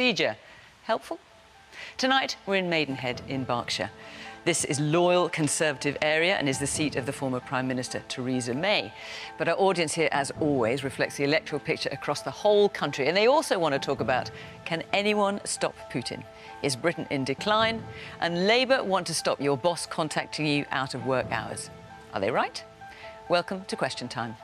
procedure. Helpful? Tonight, we're in Maidenhead in Berkshire. This is loyal Conservative area and is the seat of the former Prime Minister, Theresa May. But our audience here, as always, reflects the electoral picture across the whole country. And they also want to talk about, can anyone stop Putin? Is Britain in decline? And Labour want to stop your boss contacting you out of work hours. Are they right? Welcome to Question Time.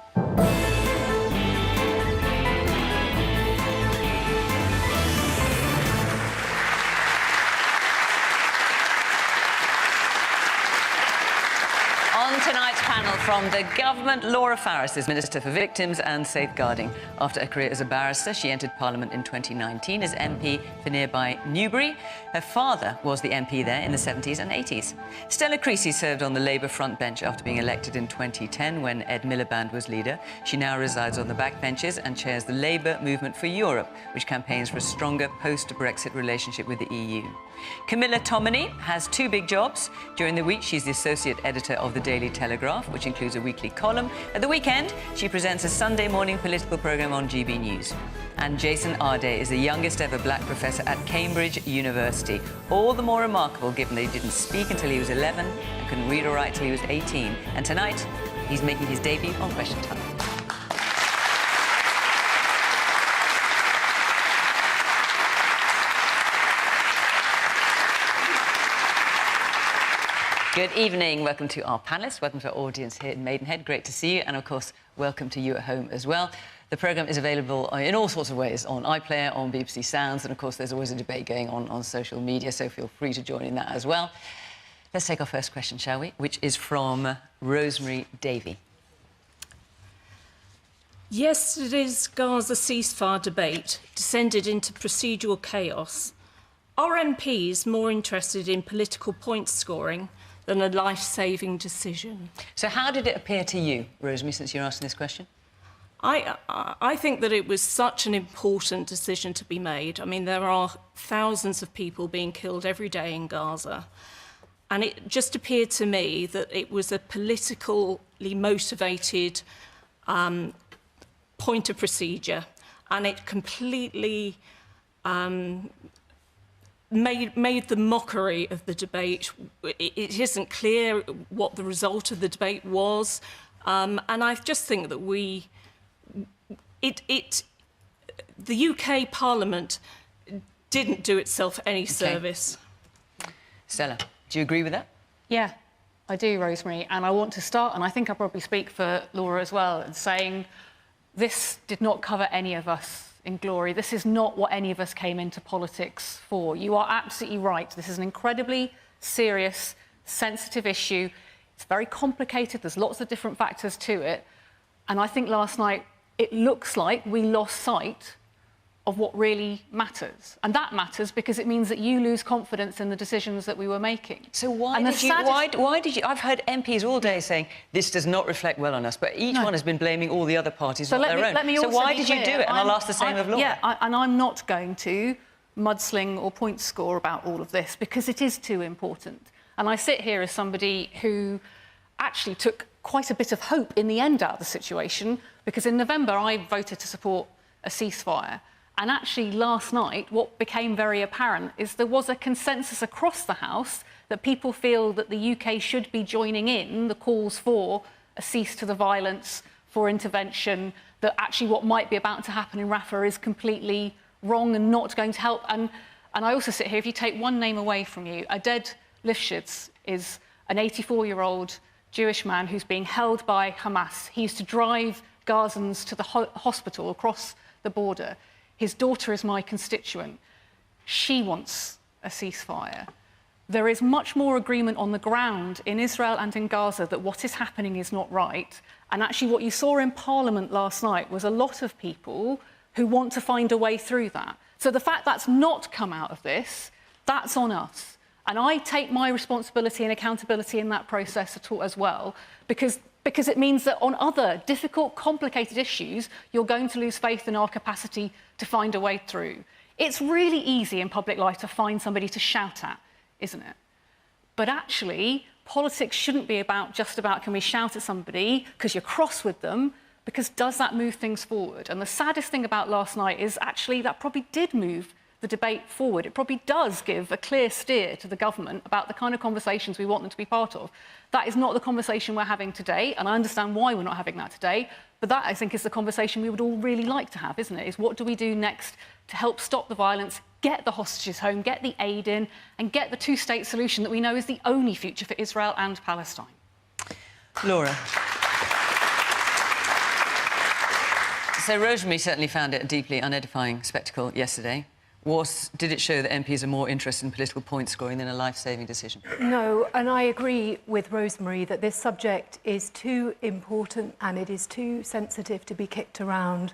Tonight's panel, from the government, Laura Farris is Minister for Victims and Safeguarding. After a career as a barrister, she entered Parliament in 2019 as MP for nearby Newbury. Her father was the MP there in the 70s and 80s. Stella Creasy served on the Labour front bench after being elected in 2010 when Ed Miliband was leader. She now resides on the backbenches and chairs the Labour Movement for Europe, which campaigns for a stronger post-Brexit relationship with the EU. Camilla Tominey has two big jobs. During the week, she's the associate editor of the Daily Telegraph, which includes a weekly column. At the weekend, she presents a Sunday morning political programme on GB News. And Jason Arday is the youngest ever black professor at Cambridge University. All the more remarkable given that he didn't speak until he was 11 and couldn't read or write till he was 18. And tonight, he's making his debut on Question Time. Good evening. Welcome to our panellists. Welcome to our audience here in Maidenhead. Great to see you. And, of course, welcome to you at home as well. The programme is available in all sorts of ways, on iPlayer, on BBC Sounds, and, of course, there's always a debate going on social media, so feel free to join in that as well. Let's take our first question, shall we, which is from Rosemary Davey. Yesterday's Gaza ceasefire debate descended into procedural chaos. Are MPs more interested in political point scoring than a life-saving decision? So how did it appear to you, Rosemary, since you're asking this question? I think that it was such an important decision to be made. I mean, there are thousands of people being killed every day in Gaza. And it just appeared to me that it was a politically motivated point of procedure. And it completely made the mockery of the debate. It isn't clear what the result of the debate was. And I just think that the UK Parliament didn't do itself any service. Stella, do you agree with that? Yeah, I do, Rosemary. And I want to start, and I think I probably speak for Laura as well, in saying this did not cover any of us in glory. This is not what any of us came into politics for. You are absolutely right. This is an incredibly serious, sensitive issue. It's very complicated. There's lots of different factors to it. And I think last night it looks like we lost sight of what really matters. And that matters because it means that you lose confidence in the decisions that we were making. So why did you... I've heard MPs all day saying, this does not reflect well on us, but each one has been blaming all the other parties on their own. So why did you do it? And I'll ask the same of Laura. Yeah, and I'm not going to mudsling or point score about all of this because it is too important. And I sit here as somebody who actually took quite a bit of hope in the end out of the situation, because in November I voted to support a ceasefire. And actually, last night, what became very apparent is there was a consensus across the House that people feel that the UK should be joining in the calls for a cease to the violence, for intervention, that actually what might be about to happen in Rafah is completely wrong and not going to help. And I also sit here, if you take one name away from you, Aded Lifshitz is an 84-year-old Jewish man who's being held by Hamas. He used to drive Gazans to the hospital across the border. His daughter is my constituent. She wants a ceasefire. There is much more agreement on the ground in Israel and in Gaza that what is happening is not right. And actually what you saw in Parliament last night was a lot of people who want to find a way through that. So the fact that's not come out of this, that's on us. And I take my responsibility and accountability in that process as well, because it means that on other difficult, complicated issues, you're going to lose faith in our capacity to find a way through. It's really easy in public life to find somebody to shout at, isn't it? But actually, politics shouldn't be just about can we shout at somebody because you're cross with them, because does that move things forward? And the saddest thing about last night is actually that probably did move the debate forward. It probably does give a clear steer to the government about the kind of conversations we want them to be part of. That is not the conversation we're having today, and I understand why we're not having that today, but that, I think, is the conversation we would all really like to have, isn't it? Is what do we do next to help stop the violence, get the hostages home, get the aid in, and get the two-state solution that we know is the only future for Israel and Palestine? Laura. So Rosemary certainly found it a deeply unedifying spectacle yesterday. Did it show that MPs are more interested in political point scoring than a life-saving decision? No, and I agree with Rosemary that this subject is too important and it is too sensitive to be kicked around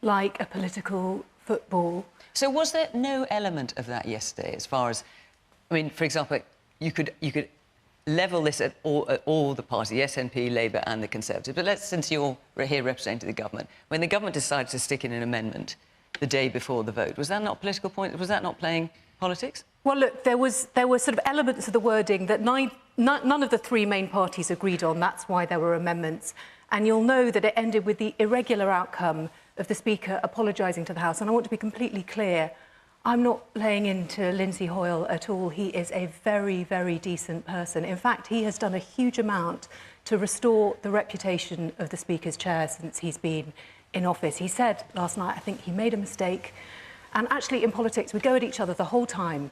like a political football. So was there no element of that yesterday as far as... I mean, for example, you could level this at all the parties, the SNP, Labour and the Conservatives. But since you're here representing the government, when the government decided to stick in an amendment the day before the vote, was that not political point? Was that not playing politics? Well, look, there were sort of elements of the wording that none of the three main parties agreed on. That's why there were amendments. And you'll know that it ended with the irregular outcome of the Speaker apologising to the House. And I want to be completely clear, I'm not laying into Lindsay Hoyle at all. He is a very, very decent person. In fact, he has done a huge amount to restore the reputation of the Speaker's chair since he's been in office. He said last night, I think he made a mistake. And actually, in politics, we go at each other the whole time,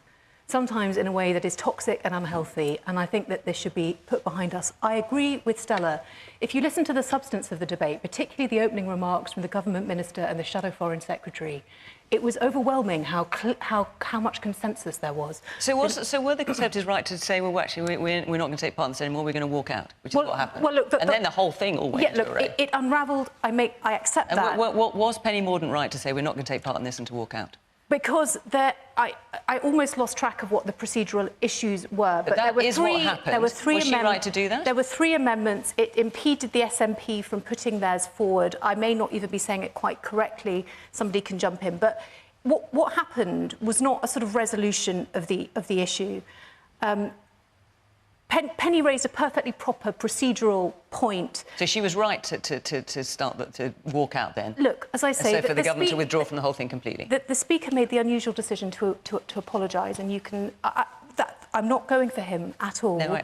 sometimes in a way that is toxic and unhealthy, and I think that this should be put behind us. I agree with Stella. If you listen to the substance of the debate, particularly the opening remarks from the government minister and the shadow foreign secretary, it was overwhelming how much consensus there was. So were the Conservatives right to say, well, actually, we're not going to take part in this anymore, we're going to walk out, which is what happened? Well, look, and then the whole thing all went into array. It unravelled. I accept and that. What was Penny Mordaunt right to say, we're not going to take part in this and to walk out? Because I almost lost track of what the procedural issues were. But there were is what happened. There were three was she right to do that? There were three amendments. It impeded the SNP from putting theirs forward. I may not even be saying it quite correctly. Somebody can jump in. But what happened was not a sort of resolution of the issue. Penny raised a perfectly proper procedural point. So she was right to walk out then? Look, as I say... And so for the government to withdraw from the whole thing completely? The Speaker made the unusual decision to apologise, and you can... I'm not going for him at all. No,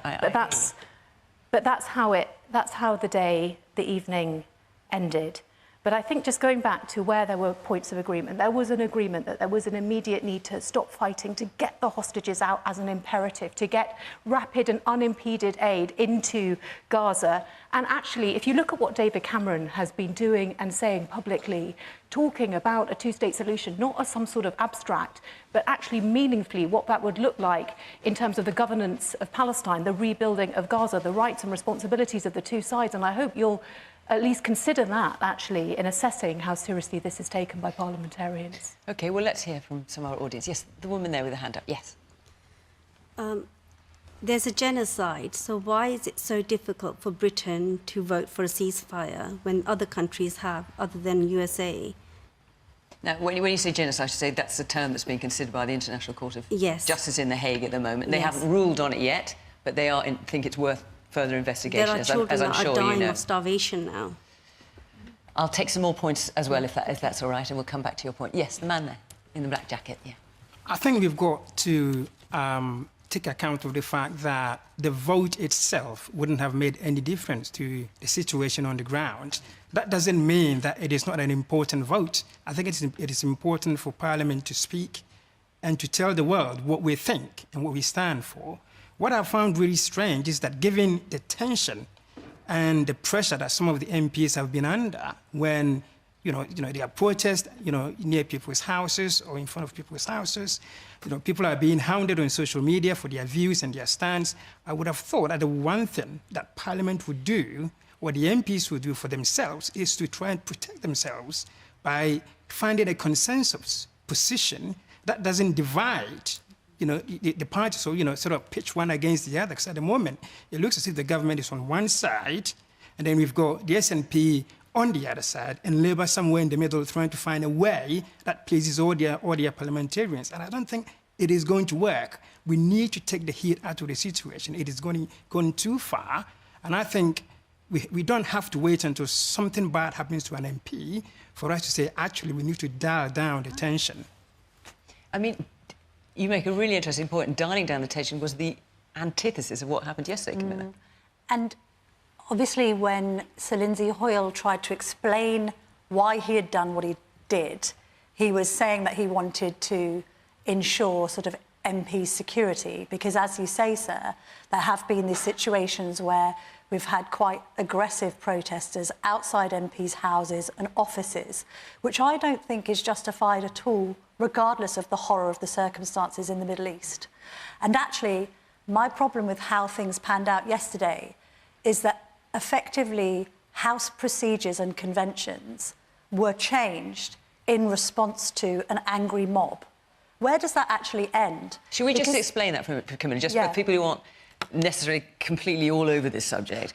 but that's how the evening ended. But I think just going back to where there were points of agreement, there was an agreement that there was an immediate need to stop fighting, to get the hostages out as an imperative, to get rapid and unimpeded aid into Gaza. And actually, if you look at what David Cameron has been doing and saying publicly, talking about a two-state solution, not as some sort of abstract, but actually meaningfully what that would look like in terms of the governance of Palestine, the rebuilding of Gaza, the rights and responsibilities of the two sides. And I hope you'll at least consider that, actually, in assessing how seriously this is taken by parliamentarians. OK, well, let's hear from some of our audience. Yes, the woman there with the hand up. Yes. There's a genocide, so why is it so difficult for Britain to vote for a ceasefire when other countries have, other than USA? Now, when you say genocide, you say that's a term that's being considered by the International Court of Justice in The Hague at the moment. They haven't ruled on it yet, but they think it's worth further investigation, there are as children I'm sure that are dying you know. of starvation now. I'll take some more points as well, if that's all right, and we'll come back to your point. Yes, the man there in the black jacket, yeah. I think we've got to take account of the fact that the vote itself wouldn't have made any difference to the situation on the ground. That doesn't mean that it is not an important vote. I think it is important for Parliament to speak and to tell the world what we think and what we stand for. What I found really strange is that given the tension and the pressure that some of the MPs have been under when, there are protests, near people's houses or in front of people's houses, people are being hounded on social media for their views and their stands. I would have thought that the one thing that Parliament would do, or the MPs would do for themselves, is to try and protect themselves by finding a consensus position that doesn't divide the parties, so, sort of pitch one against the other. Because at the moment, it looks as if the government is on one side, and then we've got the SNP on the other side, and Labour somewhere in the middle trying to find a way that pleases all their parliamentarians. And I don't think it is going to work. We need to take the heat out of the situation. It is going too far. And I think we don't have to wait until something bad happens to an MP for us to say, actually, we need to dial down the tension. I mean, you make a really interesting point, and dialing down the tension was the antithesis of what happened yesterday, Camilla. And obviously when Sir Lindsay Hoyle tried to explain why he had done what he did, he was saying that he wanted to ensure sort of MP security, because as you say, sir, there have been these situations where we've had quite aggressive protesters outside MPs' houses and offices, which I don't think is justified at all, regardless of the horror of the circumstances in the Middle East. And actually, my problem with how things panned out yesterday is that effectively House procedures and conventions were changed in response to an angry mob. Where does that actually end? Should we just explain that for Camilla, just for people who aren't necessarily completely all over this subject?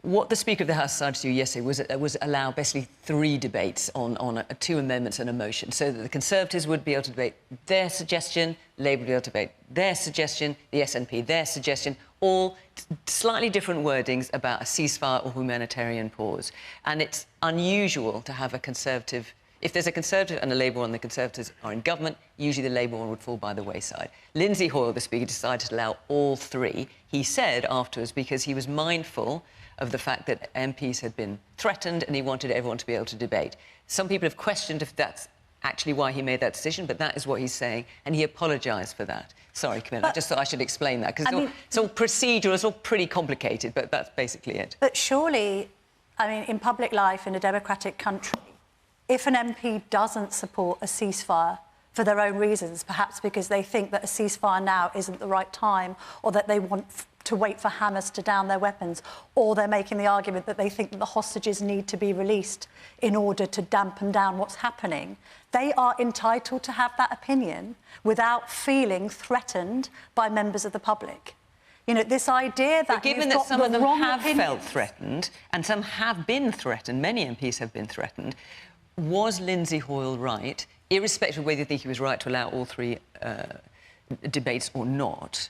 What the Speaker of the House decided to do yesterday was allow basically 3 debates on 2 amendments and a motion, so that the Conservatives would be able to debate their suggestion, Labour would be able to debate their suggestion, the SNP their suggestion, all slightly different wordings about a ceasefire or humanitarian pause. And it's unusual to have a Conservative... If there's a Conservative and a Labour one, the Conservatives are in government, usually the Labour one would fall by the wayside. Lindsay Hoyle, the Speaker, decided to allow all 3. He said afterwards, because he was mindful of the fact that MPs had been threatened and he wanted everyone to be able to debate. Some people have questioned if that's actually why he made that decision, but that is what he's saying, and he apologised for that. Sorry, Camilla, I just thought I should explain that, because it's all procedural, it's all pretty complicated, but that's basically it. But surely, I mean, in public life, in a democratic country, if an MP doesn't support a ceasefire for their own reasons, perhaps because they think that a ceasefire now isn't the right time, or that they want to wait for Hamas to down their weapons, or they're making the argument that they think that the hostages need to be released in order to dampen down what's happening, they are entitled to have that opinion without feeling threatened by members of the public. You know, this idea that but given that some of them have felt threatened, and some have been threatened, many MPs have been threatened, was Lindsay Hoyle right, irrespective of whether you think he was right to allow all 3 debates or not?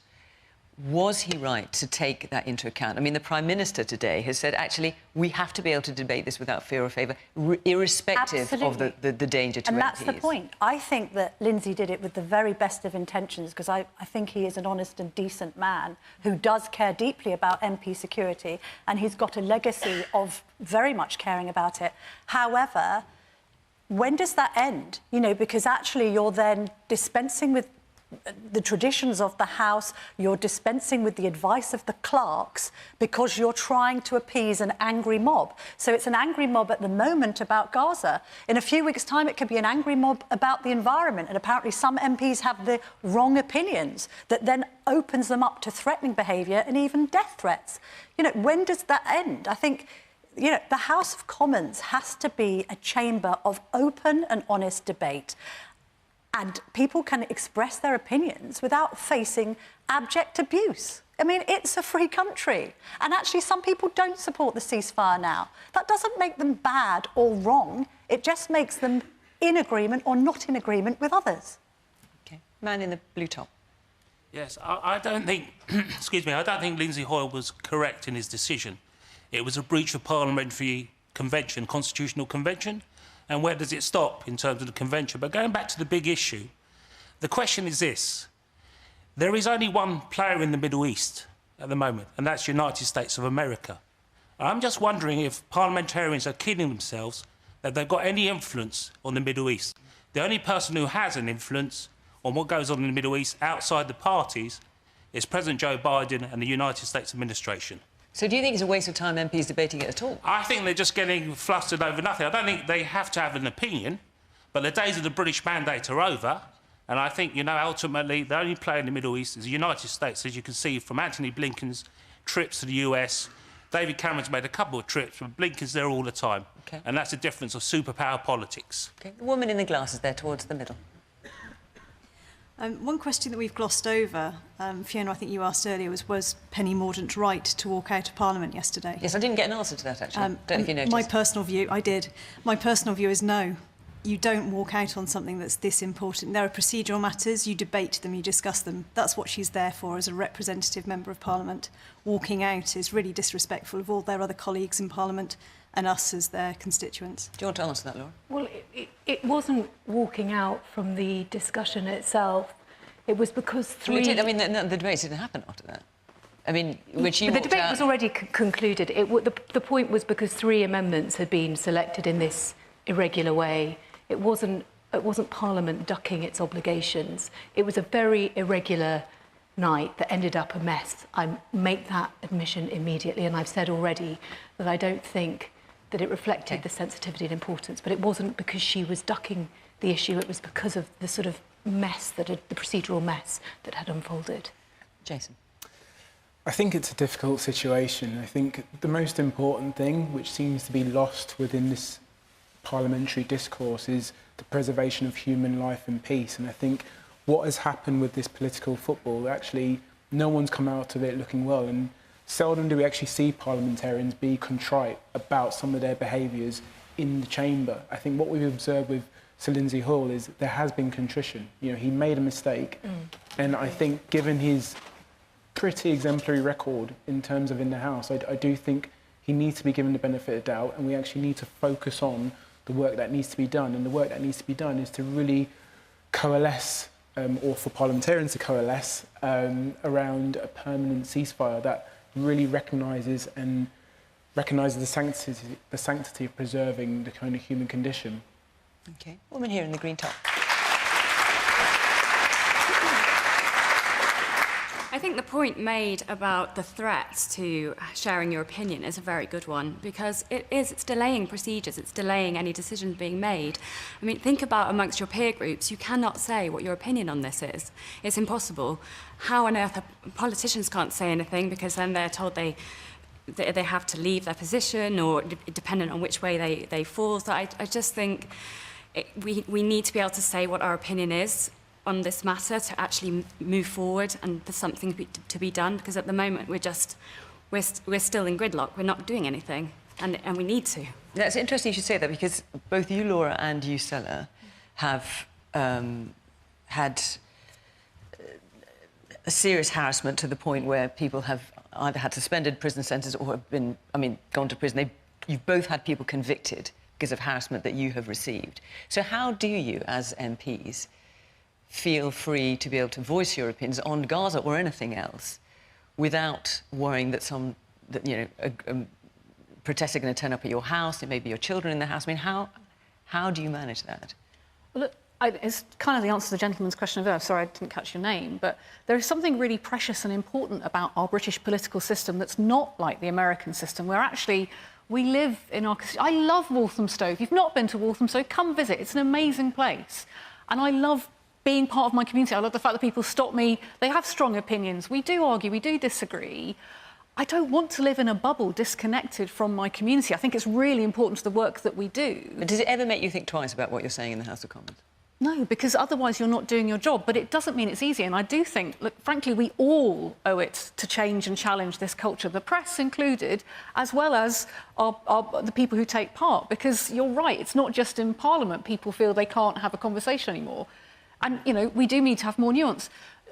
Was he right to take that into account? I mean, the Prime Minister today has said, actually, we have to be able to debate this without fear or favour, irrespective of the danger to MPs. And that's the point. I think that Lindsay did it with the very best of intentions, because I think he is an honest and decent man who does care deeply about MP security, and he's got a legacy of very much caring about it. However, when does that end? You know, because actually you're then dispensing with the traditions of the House, you're dispensing with the advice of the clerks, because you're trying to appease an angry mob. So it's an angry mob at the moment about Gaza. In a few weeks' time, it could be an angry mob about the environment, and apparently some MPs have the wrong opinions that then opens them up to threatening behaviour and even death threats. You know, when does that end? I think, you know, the House of Commons has to be a chamber of open and honest debate, and people can express their opinions without facing abject abuse. I mean, it's a free country, and actually some people don't support the ceasefire now. That doesn't make them bad or wrong, it just makes them in agreement or not in agreement with others. OK. Man in the blue top. Yes, I don't think, excuse me, I don't think Lindsay Hoyle was correct in his decision. It was a breach of parliamentary convention, constitutional convention. And where does it stop in terms of the convention? But going back to the big issue, the question is this. There is only one player in the Middle East at the moment, and that's the United States of America. I'm just wondering if parliamentarians are kidding themselves that they've got any influence on the Middle East. The only person who has an influence on what goes on in the Middle East outside the parties is President Joe Biden and the United States administration. So do you think it's a waste of time MPs debating it at all? I think they're just getting flustered over nothing. I don't think they have to have an opinion, but the days of the British mandate are over, and I think, you know, ultimately the only player in the Middle East is the United States, as you can see from Antony Blinken's trips to the US. David Cameron's made a couple of trips, but Blinken's there all the time. Okay. And that's the difference of superpower politics. Okay. The woman in the glasses there towards the middle. One question that we've glossed over, Fiona, I think you asked earlier, was Penny Mordaunt right to walk out of Parliament yesterday? Yes, I didn't get an answer to that, actually. Don't know if you noticed. My personal view, I did. My personal view is no. You don't walk out on something that's this important. There are procedural matters, you debate them, you discuss them. That's what she's there for as a representative member of Parliament. Walking out is really disrespectful of all their other colleagues in Parliament and us as their constituents. Do you want to answer that, Laura? Well, it wasn't walking out from the discussion itself. It was because three... Well, I mean, the debate didn't happen after that. I mean, when she But the walked debate out... was already concluded. The point was because 3 amendments had been selected in this irregular way. It wasn't Parliament ducking its obligations. It was a very irregular night that ended up a mess. I make that admission immediately, and I've said already that I don't think that it reflected the sensitivity and importance, but it wasn't because she was ducking the issue, it was because of the sort of mess, the procedural mess that had unfolded. Jason? I think it's a difficult situation. I think the most important thing, which seems to be lost within this parliamentary discourse, is the preservation of human life and peace. And I think what has happened with this political football, actually, no one's come out of it looking well. And seldom do we actually see parliamentarians be contrite about some of their behaviours in the chamber. I think what we've observed with Sir Lindsay Hoyle is there has been contrition. You know, he made a mistake. And I think given his pretty exemplary record in terms of in the House, I do think he needs to be given the benefit of doubt, and we actually need to focus on the work that needs to be done. And the work that needs to be done is to really coalesce, or for parliamentarians to coalesce, around a permanent ceasefire that really recognises the sanctity of preserving the kind of human condition. OK. Woman here in the green top. I think the point made about the threats to sharing your opinion is a very good one, because it's delaying procedures, it's delaying any decision being made. I mean, think about amongst your peer groups, you cannot say what your opinion on this is. It's impossible. How on earth politicians can't say anything, because then they're told they have to leave their position, or dependent on which way they fall. So I just think we need to be able to say what our opinion is on this matter to actually move forward, and there's something to be done, because at the moment we're still in gridlock. We're not doing anything, and we need to. That's interesting you should say that, because both you, Laura, and you, Stella, have had a serious harassment to the point where people have either had suspended prison sentences or have been, gone to prison. You've both had people convicted because of harassment that you have received. So how do you, as MPs, feel free to be able to voice your opinions on Gaza or anything else without worrying that protesters are going to turn up at your house, it may be your children in the house? I mean, how do you manage that? Well, look, it's kind of the answer to the gentleman's question of, sorry, I didn't catch your name, but there is something really precious and important about our British political system that's not like the American system, where actually we live in our... I love Walthamstow. If you've not been to Walthamstow, come visit. It's an amazing place. And I love being part of my community. I love the fact that people stop me. They have strong opinions. We do argue, we do disagree. I don't want to live in a bubble disconnected from my community. I think it's really important to the work that we do. But does it ever make you think twice about what you're saying in the House of Commons? No, because otherwise you're not doing your job. But it doesn't mean it's easy. And I do think, look, frankly, we all owe it to change and challenge this culture, the press included, as well as the people who take part. Because you're right, it's not just in Parliament people feel they can't have a conversation anymore. And, you know, we do need to have more nuance.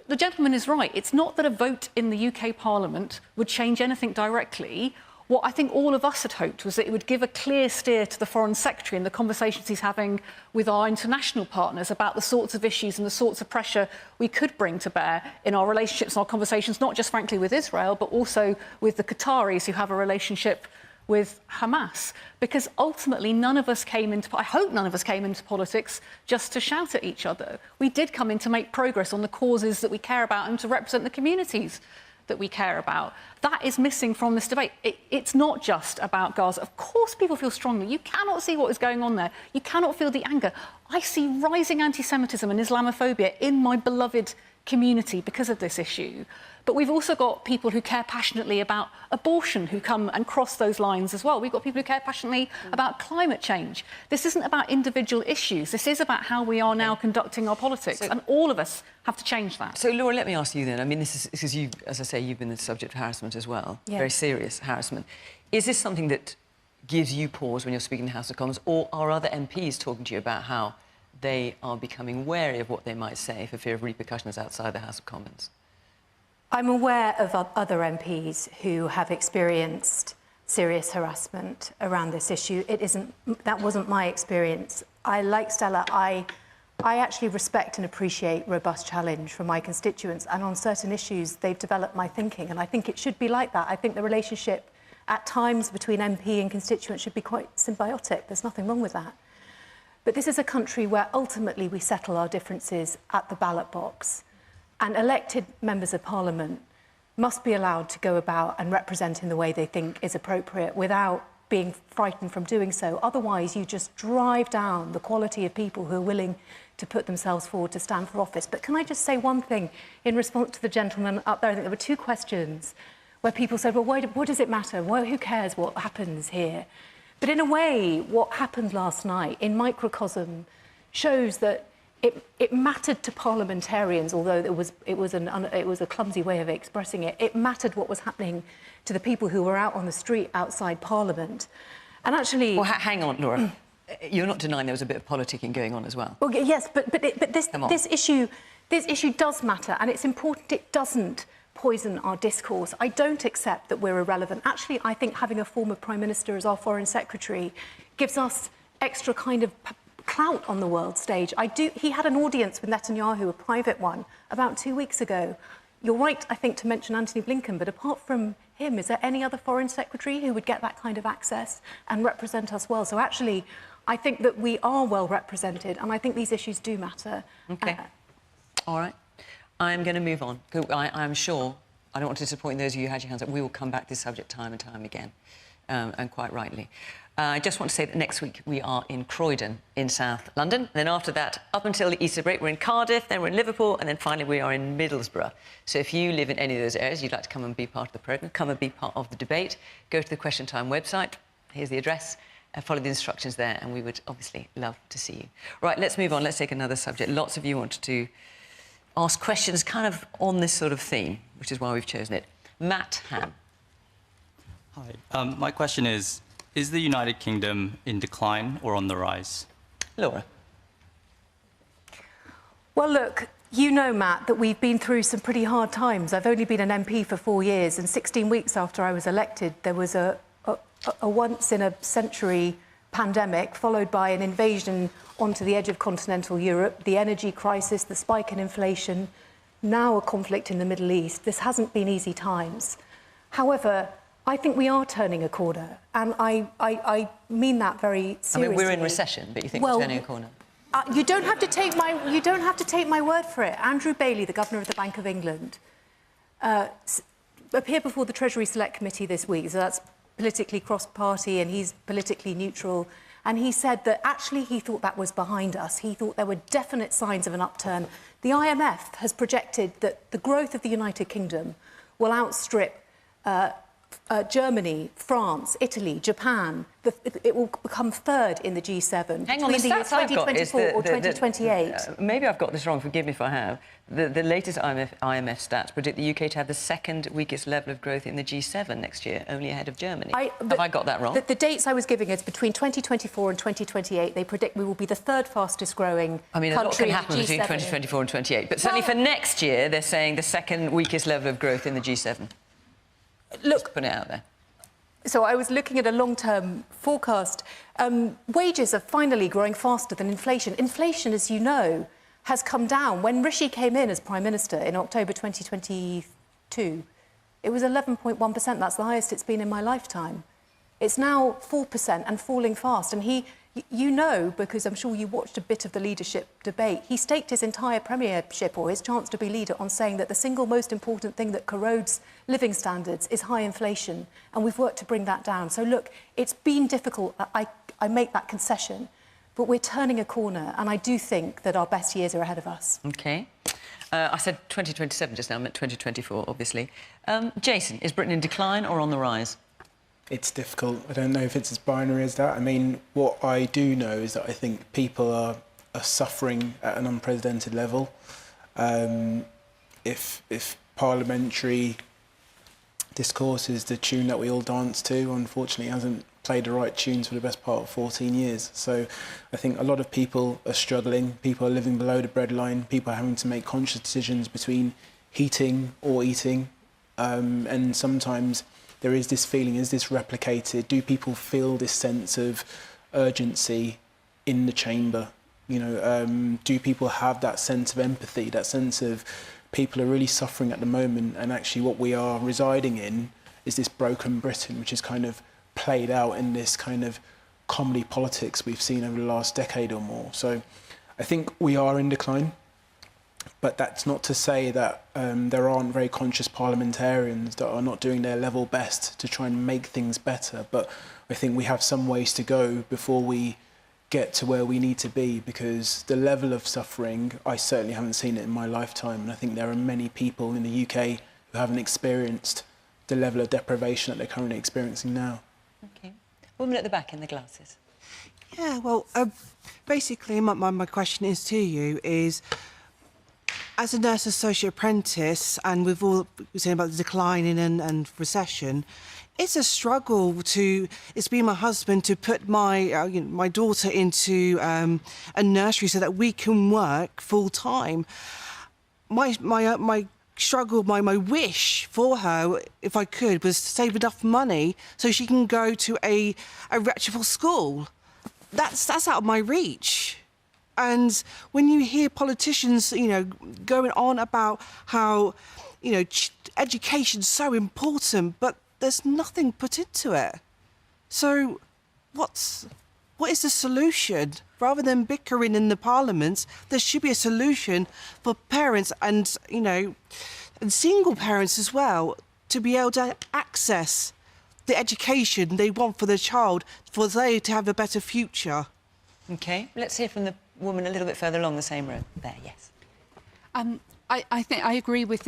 The gentleman is right. It's not that a vote in the UK Parliament would change anything directly. What I think all of us had hoped was that it would give a clear steer to the Foreign Secretary in the conversations he's having with our international partners about the sorts of issues and the sorts of pressure we could bring to bear in our relationships and our conversations, not just, frankly, with Israel, but also with the Qataris who have a relationship with Hamas, because ultimately I hope none of us came into politics just to shout at each other. We did come in to make progress on the causes that we care about and to represent the communities that we care about. That is missing from this debate. It's not just about Gaza. Of course people feel strongly. You cannot see what is going on there. You cannot feel the anger. I see rising anti-Semitism and Islamophobia in my beloved community because of this issue. But we've also got people who care passionately about abortion who come and cross those lines as well. We've got people who care passionately about climate change. This isn't about individual issues. This is about how we are now conducting our politics. And all of us have to change that. So, Laura, let me ask you then. I mean, this is because you, as I say, you've been the subject of harassment as well. Yeah. Very serious harassment. Is this something that gives you pause when you're speaking in the House of Commons, or are other MPs talking to you about how they are becoming wary of what they might say for fear of repercussions outside the House of Commons? I'm aware of other MPs who have experienced serious harassment around this issue. That wasn't my experience. Like Stella, I actually respect and appreciate robust challenge from my constituents, and on certain issues they've developed my thinking, and I think it should be like that. I think the relationship at times between MP and constituent should be quite symbiotic. There's nothing wrong with that. But this is a country where ultimately we settle our differences at the ballot box, and elected members of Parliament must be allowed to go about and represent in the way they think is appropriate without being frightened from doing so. Otherwise, you just drive down the quality of people who are willing to put themselves forward to stand for office. But can I just say one thing in response to the gentleman up there? I think there were two questions where people said, well, what does it matter? Well, who cares what happens here? But in a way, what happened last night in microcosm shows that it mattered to parliamentarians, although it was a clumsy way of expressing it. It mattered what was happening to the people who were out on the street outside Parliament. And actually... Well, hang on, Laura. You're not denying there was a bit of politicking going on as well. Well, yes, but this issue does matter, and it's important it doesn't poison our discourse. I don't accept that we're irrelevant. Actually, I think having a former Prime Minister as our Foreign Secretary gives us extra kind of clout on the world stage. He had an audience with Netanyahu, a private one, about 2 weeks ago. You're right, I think, to mention Antony Blinken, but apart from him, is there any other Foreign Secretary who would get that kind of access and represent us well? So actually, I think that we are well represented, and I think these issues do matter. OK. All right. I'm going to move on. I'm sure, I don't want to disappoint those of you who had your hands up, we will come back to this subject time and time again, and quite rightly. I just want to say that next week we are in Croydon in South London. Then after that, up until the Easter break, we're in Cardiff, then we're in Liverpool, and then finally we are in Middlesbrough. So if you live in any of those areas, you'd like to come and be part of the programme, come and be part of the debate, go to the Question Time website. Here's the address. Follow the instructions there, and we would obviously love to see you. Right, let's move on. Let's take another subject. Lots of you wanted to ask questions kind of on this sort of theme, which is why we've chosen it. Matt Ham. Hi. My question is the United Kingdom in decline or on the rise? Laura. Well, look, you know, Matt, that we've been through some pretty hard times. I've only been an MP for 4 years, and 16 weeks after I was elected, there was a once-in-a-century pandemic, followed by an invasion onto the edge of continental Europe, the energy crisis, the spike in inflation, now a conflict in the Middle East. This hasn't been easy times. However, I think we are turning a corner, and I mean that very seriously. I mean, we're in recession, but you think we're turning a corner? You don't have to take my word for it. Andrew Bailey, the Governor of the Bank of England, appeared before the Treasury Select Committee this week, so that's politically cross-party and he's politically neutral, and he said that actually he thought that was behind us. He thought there were definite signs of an upturn. The IMF has projected that the growth of the United Kingdom will outstrip Germany, France, Italy, Japan. It will become third in the G7 Hang on, the stats I've got is 2024 or 2028. Maybe I've got this wrong, forgive me if I have. The latest IMF stats predict the UK to have the second weakest level of growth in the G7 next year, only ahead of Germany. Have I got that wrong? The dates I was giving is between 2024 and 2028. They predict we will be the third fastest growing country in the G7. A lot can happen between 2024 and 28, but certainly for next year, they're saying the second weakest level of growth in the G7. Look, just put it out there. So I was looking at a long-term forecast. Wages are finally growing faster than inflation. Inflation, as you know, has come down. When Rishi came in as Prime Minister in October 2022, it was 11.1%. That's the highest it's been in my lifetime. It's now 4% and falling fast. And you know, because I'm sure you watched a bit of the leadership debate, he staked his entire premiership or his chance to be leader on saying that the single most important thing that corrodes living standards is high inflation, and we've worked to bring that down. So look, it's been difficult, I make that concession, but we're turning a corner, and I do think that our best years are ahead of us. OK. I said 2027 just now, I meant 2024, obviously. Jason, is Britain in decline or on the rise? It's difficult. I don't know if it's as binary as that. I mean, what I do know is that I think people are suffering at an unprecedented level. If parliamentary discourse is the tune that we all dance to, unfortunately it hasn't played the right tunes for the best part of 14 years. So I think a lot of people are struggling. People are living below the breadline. People are having to make conscious decisions between heating or eating. And sometimes there is this feeling, is this replicated? Do people feel this sense of urgency in the chamber? You know, do people have that sense of empathy, that sense of people are really suffering at the moment, and actually what we are residing in is this broken Britain, which is kind of played out in this kind of comedy politics we've seen over the last decade or more. So I think we are in decline, but that's not to say that there aren't very conscious parliamentarians that are not doing their level best to try and make things better. But I think we have some ways to go before we get to where we need to be, because the level of suffering, I certainly haven't seen it in my lifetime, and I think there are many people in the UK who haven't experienced the level of deprivation that they're currently experiencing now. Okay. Woman at the back in the glasses. Yeah, well, basically my question is to you is, as a nurse associate apprentice, and we've all been saying about the decline and recession, it's a struggle it's been my husband to put my daughter into a nursery so that we can work full time. My struggle, my wish for her, if I could, was to save enough money so she can go to a reputable school. That's out of my reach. And when you hear politicians, you know, going on about how, you know, education's so important, but there's nothing put into it. So what is the solution? Rather than bickering in the parliaments, there should be a solution for parents and, you know, and single parents as well, to be able to access the education they want for their child, for they to have a better future. OK, let's hear from the woman a little bit further along the same row. There, yes. I think I agree with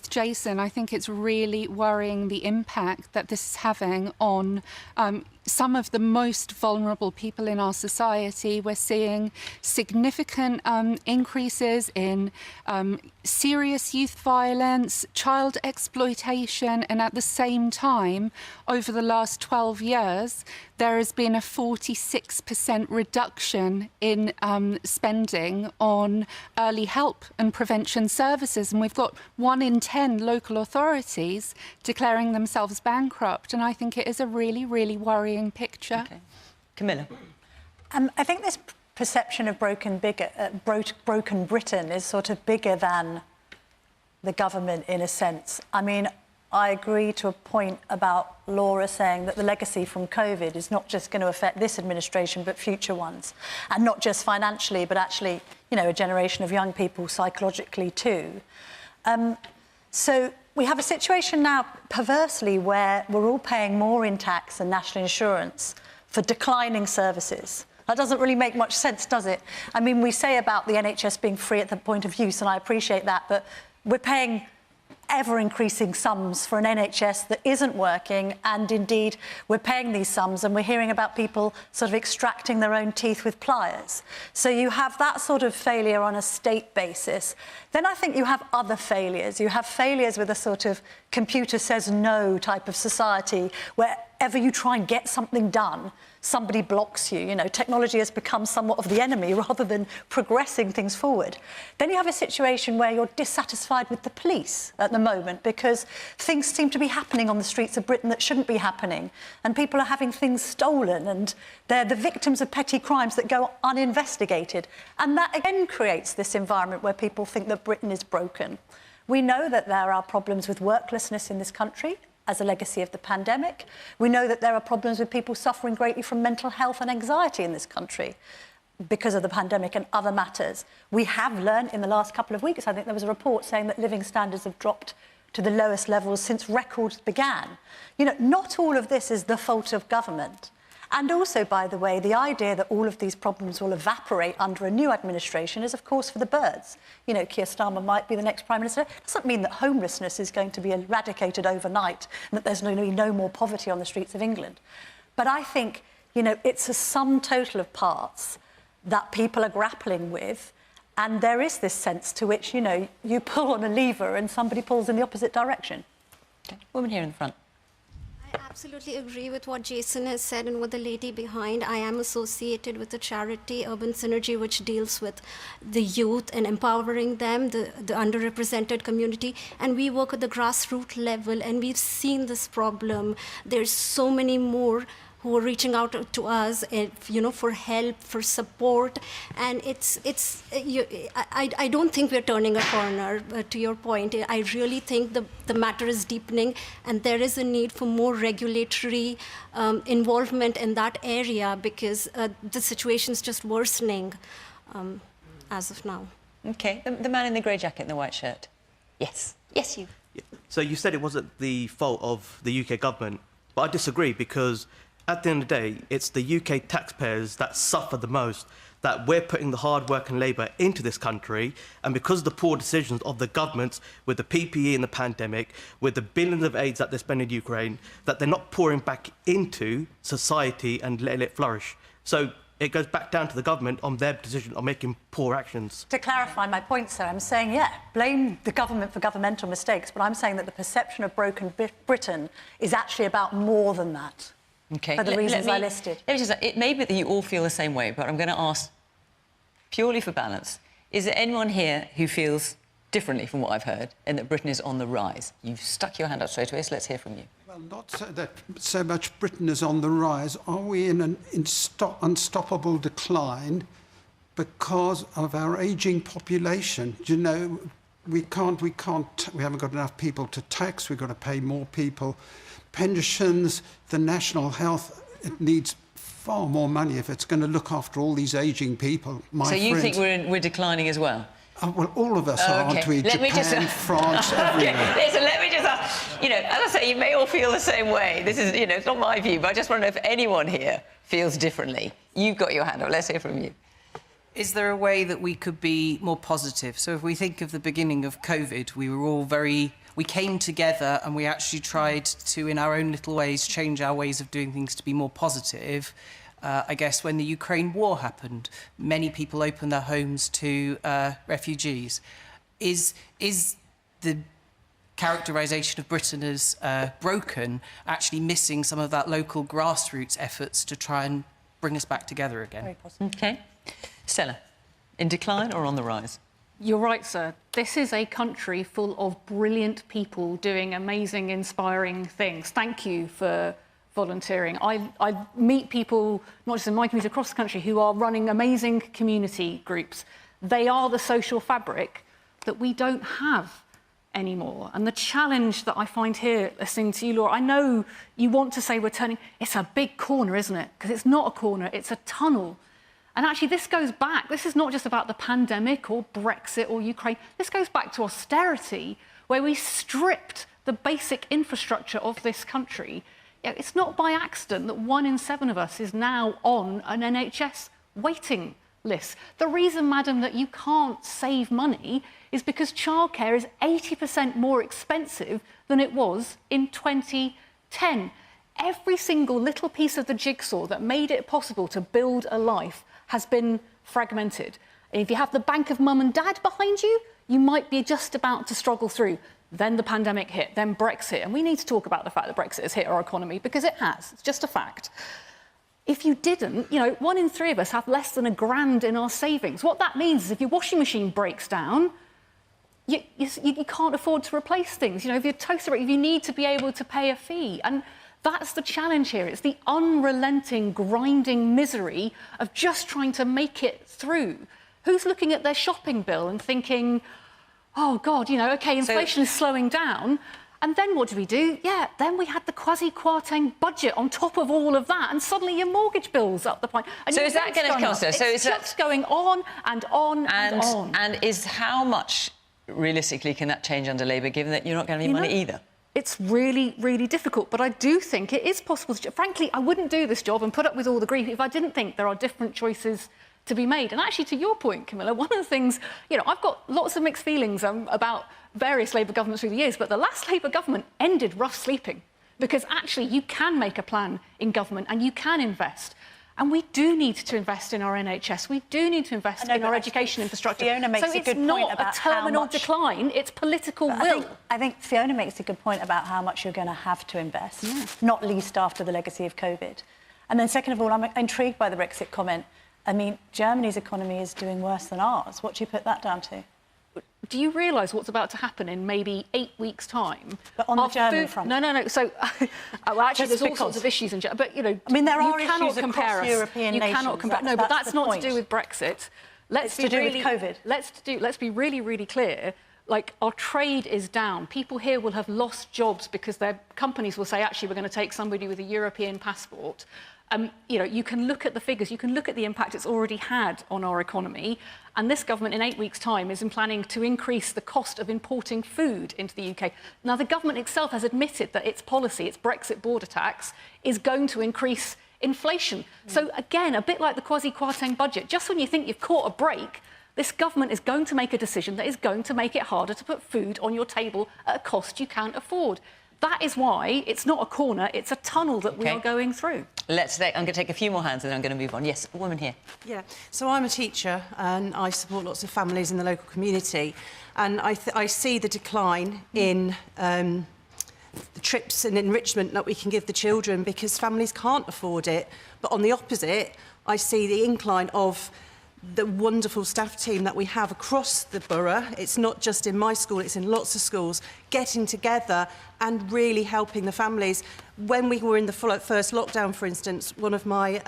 Jason. I think it's really worrying the impact that this is having on some of the most vulnerable people in our society. We're seeing significant increases in serious youth violence, child exploitation, and at the same time, over the last 12 years, there has been a 46% reduction in spending on early help and prevention services. And we've got 1 in 10 local authorities declaring themselves bankrupt. And I think it is a really, really worrying picture. Okay. Camilla. I think this perception of broken Britain is sort of bigger than the government in a sense. I mean, I agree to a point about Laura saying that the legacy from COVID is not just going to affect this administration, but future ones. And not just financially, but actually, you know, a generation of young people psychologically too. So we have a situation now, perversely, where we're all paying more in tax and national insurance for declining services. That doesn't really make much sense, does it? I mean, we say about the NHS being free at the point of use, and I appreciate that, but we're paying ever-increasing sums for an NHS that isn't working, and indeed we're paying these sums and we're hearing about people sort of extracting their own teeth with pliers. So you have that sort of failure on a state basis. Then I think you have other failures. You have failures with a sort of computer says no type of society, wherever you try and get something done, somebody blocks you. You know, technology has become somewhat of the enemy rather than progressing things forward. Then you have a situation where you're dissatisfied with the police at the moment because things seem to be happening on the streets of Britain that shouldn't be happening, and people are having things stolen, and they're the victims of petty crimes that go uninvestigated. And that again creates this environment where people think that Britain is broken. We know that there are problems with worklessness in this country as a legacy of the pandemic. We know that there are problems with people suffering greatly from mental health and anxiety in this country because of the pandemic and other matters. We have learned in the last couple of weeks, I think there was a report saying that living standards have dropped to the lowest levels since records began. You know, not all of this is the fault of government. And also, by the way, the idea that all of these problems will evaporate under a new administration is, of course, for the birds. You know, Keir Starmer might be the next Prime Minister. It doesn't mean that homelessness is going to be eradicated overnight and that there's going to be no more poverty on the streets of England. But I think, you know, it's a sum total of parts that people are grappling with. And there is this sense to which, you know, you pull on a lever and somebody pulls in the opposite direction. Okay. Woman here in the front. Absolutely agree with what Jason has said and what the lady behind. I am associated with a charity, Urban Synergy, which deals with the youth and empowering them, the underrepresented community. And we work at the grassroots level, and we've seen this problem. There's so many more who are reaching out to us, for help, for support, and I don't think we're turning a corner. To your point, I really think the matter is deepening, and there is a need for more regulatory involvement in that area because the situation is just worsening as of now. Okay, the man in the grey jacket and the white shirt. Yes, yes, you. Yeah. So you said it wasn't the fault of the UK government, but I disagree because at the end of the day, it's the UK taxpayers that suffer the most, that we're putting the hard work and labour into this country, and because of the poor decisions of the governments with the PPE and the pandemic, with the billions of aids that they spend in Ukraine, that they're not pouring back into society and letting it flourish. So it goes back down to the government on their decision of making poor actions. To clarify my point, sir, I'm saying, blame the government for governmental mistakes, but I'm saying that the perception of broken Britain is actually about more than that. Okay. For the reasons I listed. It may be that you all feel the same way, but I'm going to ask, purely for balance, is there anyone here who feels differently from what I've heard and that Britain is on the rise? You've stuck your hand up straight away, so let's hear from you. Well, not so much Britain is on the rise. Are we in an unstoppable decline because of our ageing population? Do you know, we haven't got enough people to tax, we've got to pay more people. Pensions, the national health, it needs far more money if it's going to look after all these ageing people. So you think we're declining as well? Well, all of us are, aren't we? Japan, France, everywhere. Listen, let me just ask, as I say, you may all feel the same way. This is, it's not my view, but I just want to know if anyone here feels differently. You've got your hand up. Let's hear from you. Is there a way that we could be more positive? So if we think of the beginning of COVID, we were all we came together and we actually tried to, in our own little ways, change our ways of doing things to be more positive. I guess when the Ukraine war happened, many people opened their homes to refugees. Is the characterisation of Britain as broken actually missing some of that local grassroots efforts to try and bring us back together again? Very possible. OK. Stella, in decline or on the rise? You're right, sir. This is a country full of brilliant people doing amazing, inspiring things. Thank you for volunteering. I meet people, not just in my community, across the country, who are running amazing community groups. They are the social fabric that we don't have anymore. And the challenge that I find here, listening to you, Laura, I know you want to say we're turning... It's a big corner, isn't it? Because it's not a corner, it's a tunnel. And actually, this goes back. This is not just about the pandemic or Brexit or Ukraine. This goes back to austerity, where we stripped the basic infrastructure of this country. It's not by accident that 1 in 7 of us is now on an NHS waiting list. The reason, madam, that you can't save money is because childcare is 80% more expensive than it was in 2010. Every single little piece of the jigsaw that made it possible to build a life has been fragmented. If you have the bank of mum and dad behind you, you might be just about to struggle through. Then the pandemic hit, then Brexit. And we need to talk about the fact that Brexit has hit our economy, because it has. It's just a fact. If you didn't, 1 in 3 of us have less than £1,000 in our savings. What that means is if your washing machine breaks down, you can't afford to replace things. If your toaster, if you need to be able to pay a fee. And that's the challenge here. It's the unrelenting, grinding misery of just trying to make it through. Who's looking at their shopping bill and thinking, oh, God, OK, inflation is slowing down. And then what do? Then we had the quasi-Kwarteng budget on top of all of that, and suddenly your mortgage bill's up the point. And so is that going to cost us? So it's just going on and on and on. And is how much, realistically, can that change under Labour, given that you're not going to have any money either? It's really, really difficult, but I do think it is possible. Frankly, I wouldn't do this job and put up with all the grief if I didn't think there are different choices to be made. And actually, to your point, Camilla, one of the things, I've got lots of mixed feelings about various Labour governments through the years, but the last Labour government ended rough sleeping, because actually you can make a plan in government and you can invest. And we do need to invest in our NHS. We do need to invest in our education infrastructure. Fiona makes so a it's good not point about a terminal how much decline, it's political will. I think Fiona makes a good point about how much you're going to have to invest, not least after the legacy of COVID. And then second of all, I'm intrigued by the Brexit comment. I mean, Germany's economy is doing worse than ours. What do you put that down to? Do you realise what's about to happen in maybe 8 weeks' time? But on the German front? No. So, well, actually, Just there's all sorts of issues in Germany. But, you know, I mean, there you are cannot issues compare across us. European you nations. cannot compare. No, but that's the not point. to do with Brexit. It's to do with COVID. Let's be really, really clear. Like, our trade is down. People here will have lost jobs because their companies will say, actually, we're going to take somebody with a European passport. You know, you can look at the figures, you can look at the impact it's already had on our economy, and this government in 8 weeks' time is planning to increase the cost of importing food into the UK. Now, the government itself has admitted that its policy, its Brexit border tax, is going to increase inflation. So, again, a bit like the Kwasi Kwarteng budget, just when you think you've caught a break, this government is going to make a decision that is going to make it harder to put food on your table at a cost you can't afford. That is why it's not a corner, it's a tunnel that we are going through. I'm going to take a few more hands and then I'm going to move on. Yes, a woman here. Yeah, so I'm a teacher and I support lots of families in the local community, and I see the decline in the trips and enrichment that we can give the children because families can't afford it. But on the opposite, I see the incline of the wonderful staff team that we have across the borough. It's not just in my school, it's in lots of schools, getting together and really helping the families. When we were in the first lockdown, for instance, one of my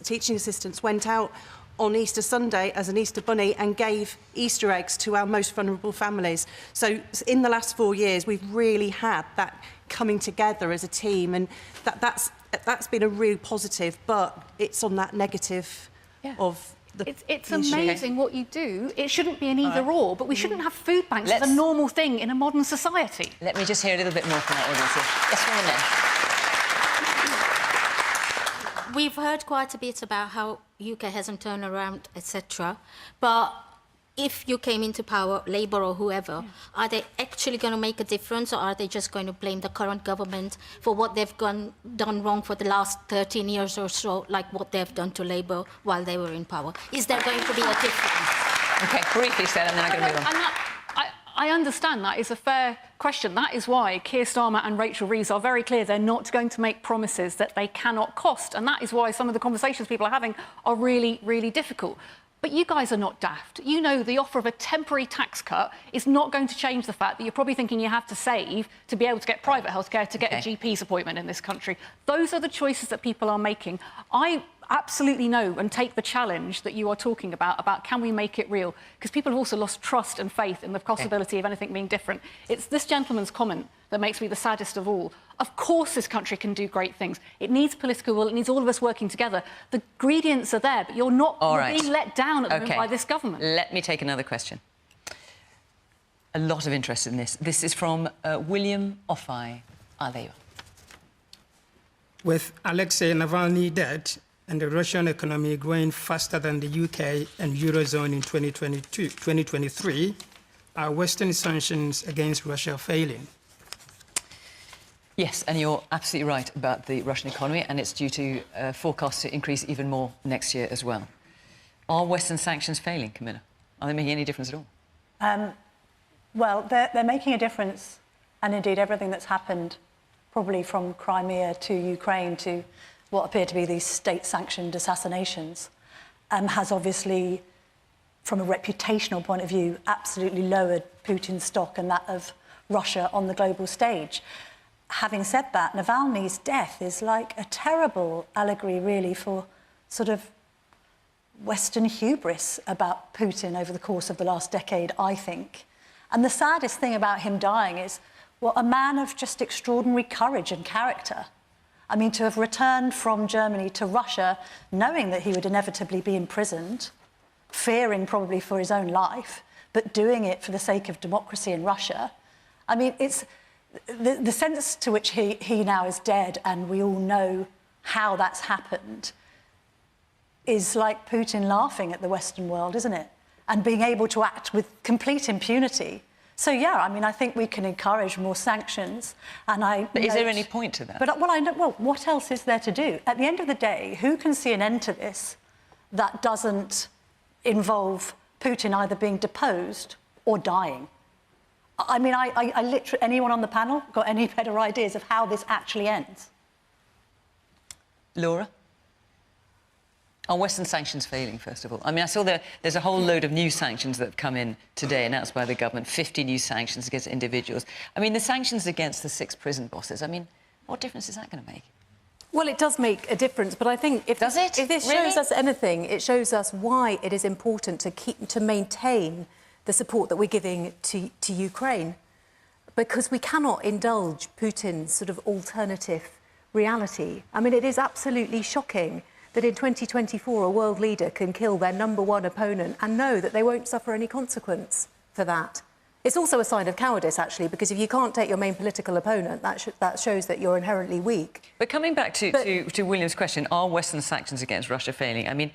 teaching assistants went out on Easter Sunday as an Easter bunny and gave Easter eggs to our most vulnerable families. So in the last 4 years, we've really had that coming together as a team, and that's been a real positive, but it's on that negative of It's amazing what you do. It shouldn't be an either-or, but we shouldn't have food banks as a normal thing in a modern society. Let me just hear a little bit more from our audience here. Yes, woman there. We've heard quite a bit about how UK hasn't turned around, etc. But if you came into power, Labour or whoever, are they actually going to make a difference, or are they just going to blame the current government for what they've done wrong for the last 13 years or so, like what they've done to Labour while they were in power? Is there going to be a difference? OK, briefly said, and then I'm going to move on. I understand that is a fair question. That is why Keir Starmer and Rachel Reeves are very clear they're not going to make promises that they cannot cost. And that is why some of the conversations people are having are really, really difficult. But you guys are not daft. You know the offer of a temporary tax cut is not going to change the fact that you're probably thinking you have to save to be able to get private healthcare, to get a GP's appointment in this country. Those are the choices that people are making. I absolutely know and take the challenge that you are talking about can we make it real? Because people have also lost trust and faith in the possibility of anything being different. It's this gentleman's comment that makes me the saddest of all. Of course this country can do great things. It needs political will, it needs all of us working together. The ingredients are there, but you're being let down at the moment by this government. Let me take another question. A lot of interest in this. This is from William Ofai. There you are. With Alexei Navalny dead and the Russian economy growing faster than the UK and Eurozone in 2023, are Western sanctions against Russia failing? Yes, and you're absolutely right about the Russian economy, and it's due to forecasts to increase even more next year as well. Are Western sanctions failing, Camilla? Are they making any difference at all? Well, they're making a difference, and indeed everything that's happened, probably from Crimea to Ukraine to what appear to be these state-sanctioned assassinations, has obviously, from a reputational point of view, absolutely lowered Putin's stock and that of Russia on the global stage. Having said that, Navalny's death is like a terrible allegory, really, for sort of Western hubris about Putin over the course of the last decade, I think. And the saddest thing about him dying is, well, a man of just extraordinary courage and character. I mean, to have returned from Germany to Russia, knowing that he would inevitably be imprisoned, fearing probably for his own life, but doing it for the sake of democracy in Russia. I mean, it's the sense to which he now is dead, and we all know how that's happened, is like Putin laughing at the Western world, isn't it? And being able to act with complete impunity So, yeah, I mean, I think we can encourage more sanctions. And But is there any point to that? But, well, what else is there to do? At the end of the day, who can see an end to this that doesn't involve Putin either being deposed or dying? I mean, I literally, anyone on the panel got any better ideas of how this actually ends? Laura? Are Western sanctions failing, first of all? I mean, I saw there's a whole load of new sanctions that have come in today, announced by the government, 50 new sanctions against individuals. I mean, the sanctions against the 6 prison bosses, I mean, what difference is that going to make? Well, it does make a difference, but I think if this shows us anything, it shows us why it is important to maintain the support that we're giving to Ukraine, because we cannot indulge Putin's sort of alternative reality. I mean, it is absolutely shocking that in 2024 a world leader can kill their #1 opponent and know that they won't suffer any consequence for that. It's also a sign of cowardice, actually, because if you can't take your main political opponent, that shows that you're inherently weak. But coming back to William's question, are Western sanctions against Russia failing? I mean,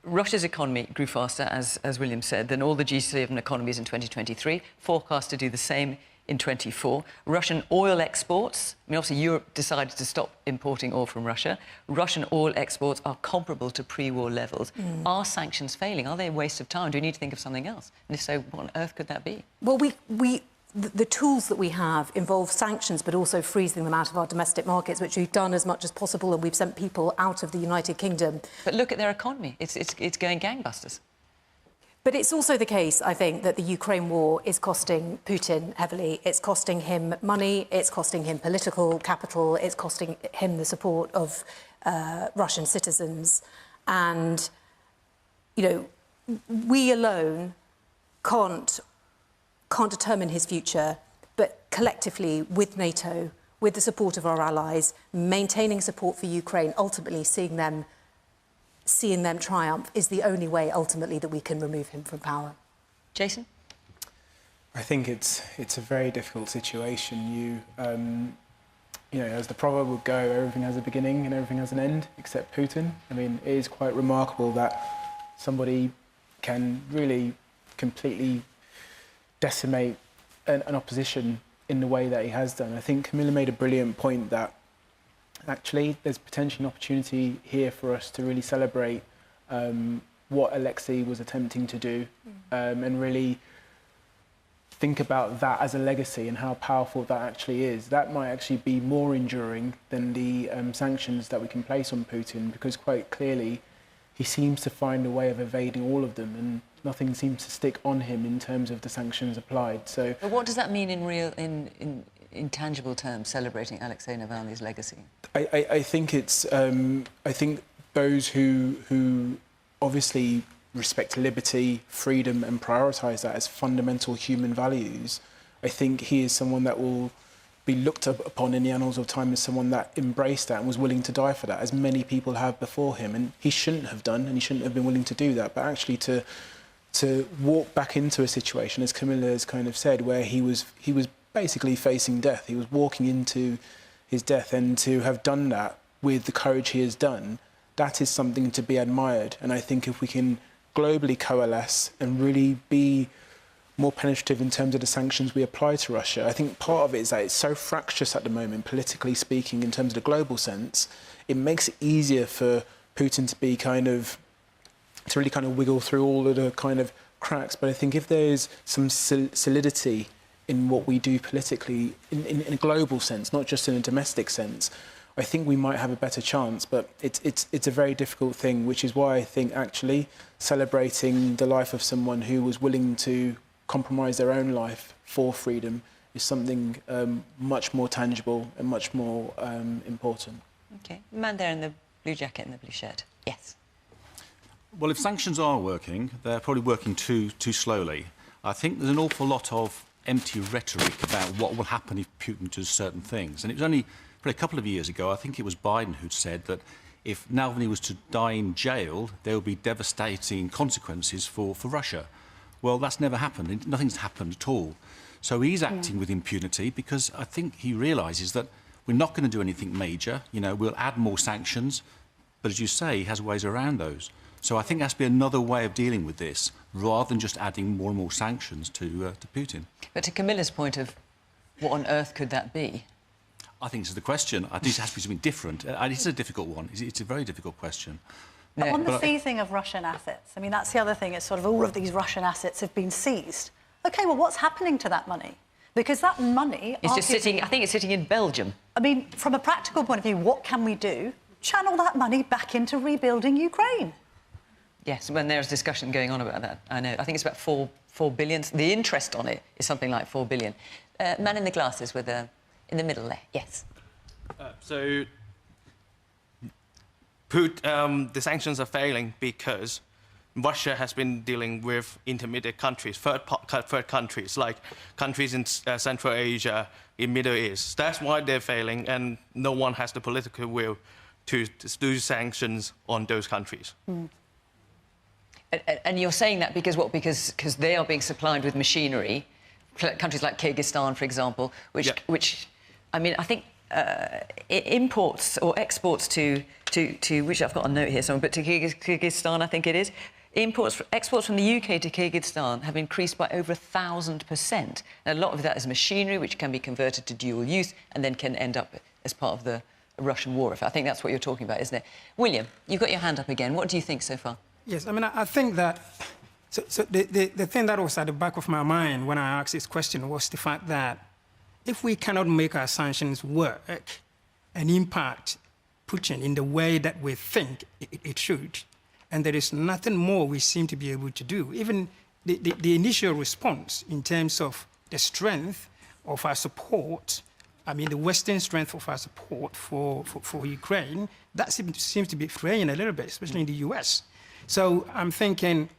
Russia's economy grew faster, as William said, than all the G7 economies in 2023, forecast to do the same in 24. Russian oil exports, I mean, obviously Europe decided to stop importing oil from Russia. Russian oil exports are comparable to pre-war levels. Are sanctions failing? Are they a waste of time? Do we need to think of something else? And if so, what on earth could that be? Well, the tools that we have involve sanctions, but also freezing them out of our domestic markets, which we've done as much as possible, and we've sent people out of the United Kingdom. But look at their economy. It's going gangbusters. But it's also the case, I think, that the Ukraine war is costing Putin heavily. It's costing him money, it's costing him political capital, it's costing him the support of Russian citizens. And, you know, we alone can't determine his future, but collectively, with NATO, with the support of our allies, maintaining support for Ukraine, ultimately seeing them triumph is the only way, ultimately, that we can remove him from power. Jason? I think it's a very difficult situation. You know, as the proverb would go, everything has a beginning and everything has an end, except Putin. I mean, it is quite remarkable that somebody can really completely decimate an opposition in the way that he has done. I think Camilla made a brilliant point that actually there's potentially an opportunity here for us to really celebrate what Alexei was attempting to do and really think about that as a legacy and how powerful that actually is. That might actually be more enduring than the sanctions that we can place on Putin, because quite clearly he seems to find a way of evading all of them, and nothing seems to stick on him in terms of the sanctions applied. So, but what does that mean in tangible terms, celebrating Alexei Navalny's legacy? I think it's I think those who obviously respect liberty, freedom, and prioritise that as fundamental human values, I think he is someone that will be looked upon in the annals of time as someone that embraced that and was willing to die for that, as many people have before him. And he shouldn't have done, and he shouldn't have been willing to do that. But actually to walk back into a situation, as Camilla has kind of said, where he was basically facing death. He was walking into his death, and to have done that with the courage he has done, that is something to be admired. And I think if we can globally coalesce and really be more penetrative in terms of the sanctions we apply to Russia, I think part of it is that it's so fractious at the moment, politically speaking, in terms of the global sense. It makes it easier for Putin to really kind of wiggle through all of the kind of cracks. But I think if there's some solidity in what we do politically in a global sense, not just in a domestic sense, I think we might have a better chance. But it's a very difficult thing, which is why I think actually celebrating the life of someone who was willing to compromise their own life for freedom is something much more tangible and much more important. OK. The man there in the blue jacket and the blue shirt. Yes. Well, if sanctions are working, they're probably working too slowly. I think there's an awful lot of empty rhetoric about what will happen if Putin does certain things. And it was only a couple of years ago, I think it was Biden who'd said that if Navalny was to die in jail, there would be devastating consequences for Russia. Well, that's never happened. Nothing's happened at all. So he's acting with impunity because I think he realises that we're not going to do anything major. You know, we'll add more sanctions. But as you say, he has ways around those. So I think there has to be another way of dealing with this, rather than just adding more and more sanctions to Putin. But to Camilla's point of what on earth could that be? I think this is the question. I think it has to be something different. And it's a difficult one. It's a very difficult question. But on the seizing of Russian assets, I mean, that's the other thing. It's sort of all of these Russian assets have been seized. OK, well, what's happening to that money? Because that money... It's just sitting, I think it's sitting in Belgium. I mean, from a practical point of view, what can we do? Channel that money back into rebuilding Ukraine. Yes, when there's discussion going on about that, I know. I think it's about 4 billion. The interest on it is something like 4 billion. Man in the glasses with in the middle there. Yes. So the sanctions are failing because Russia has been dealing with intermediate countries, third countries, like countries in Central Asia, in Middle East. That's why they're failing, and no one has the political will to do sanctions on those countries. Mm. And you're saying that because what? Because they are being supplied with machinery, countries like Kyrgyzstan, for example, which I mean, I think imports or exports to which I've got a note here somewhere, but to Kyrgyzstan, I think it is. Exports from the UK to Kyrgyzstan have increased by over 1,000%. A lot of that is machinery, which can be converted to dual use and then can end up as part of the Russian war. I think that's what you're talking about, isn't it? William, you've got your hand up again. What do you think so far? Yes, I mean, I think that... So the thing that was at the back of my mind when I asked this question was the fact that if we cannot make our sanctions work and impact Putin in the way that we think it should, and there is nothing more we seem to be able to do, even the initial response in terms of the strength of our support, I mean, the Western strength of our support for Ukraine, that seems to be fraying a little bit, especially in the US. So I'm thinking,